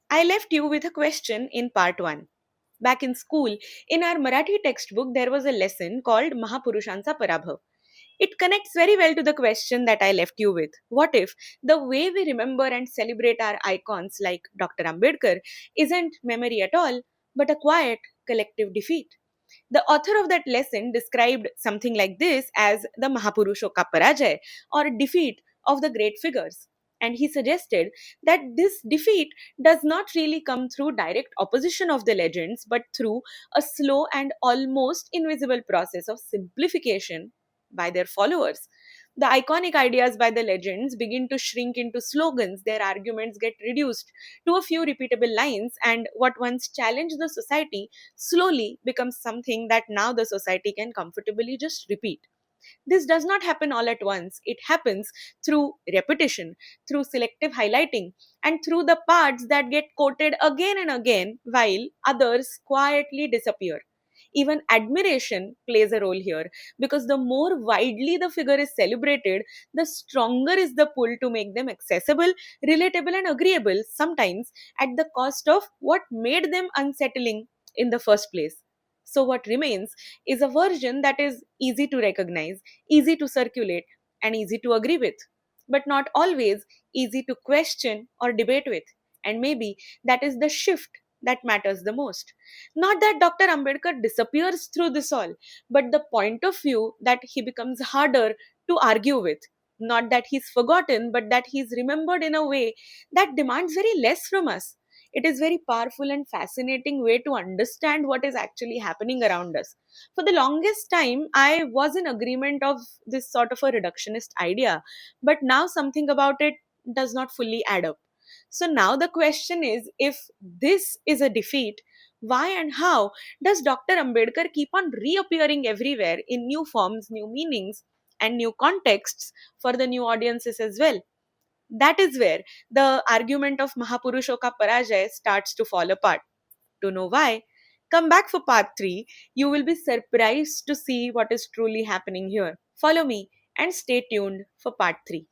I left you with a question in part 1. Back in school, in our Marathi textbook, there was a lesson called Mahapurushansa Parabhav. It connects very well to the question that I left you with. What if the way we remember and celebrate our icons like Dr. Ambedkar isn't memory at all, but a quiet collective defeat? The author of that lesson described something like this as the Mahapurushoka Parajay, or defeat of the great figures. And he suggested that this defeat does not really come through direct opposition of the legends, but through a slow and almost invisible process of simplification by their followers. The iconic ideas by the legends begin to shrink into slogans, their arguments get reduced to a few repeatable lines, and what once challenged the society slowly becomes something that now the society can comfortably just repeat. This does not happen all at once. It happens through repetition, through selective highlighting, and through the parts that get quoted again and again while others quietly disappear. Even admiration plays a role here, because the more widely the figure is celebrated, the stronger is the pull to make them accessible, relatable, and agreeable, sometimes at the cost of what made them unsettling in the first place. So, what remains is a version that is easy to recognize, easy to circulate, and easy to agree with, but not always easy to question or debate with. And maybe that is the shift that matters the most. Not that Dr. Ambedkar disappears through this all, but the point of view that he becomes harder to argue with. Not that he's forgotten, but that he's remembered in a way that demands very less from us. It is very powerful and fascinating way to understand what is actually happening around us. For the longest time, I was in agreement of this sort of a reductionist idea, but now something about it does not fully add up. So now the question is, if this is a defeat, why and how does Dr. Ambedkar keep on reappearing everywhere in new forms, new meanings, and new contexts for the new audiences as well? That is where the argument of Mahapurushoka Parajay starts to fall apart. To know why, come back for part 3. You will be surprised to see what is truly happening here. Follow me and stay tuned for part 3.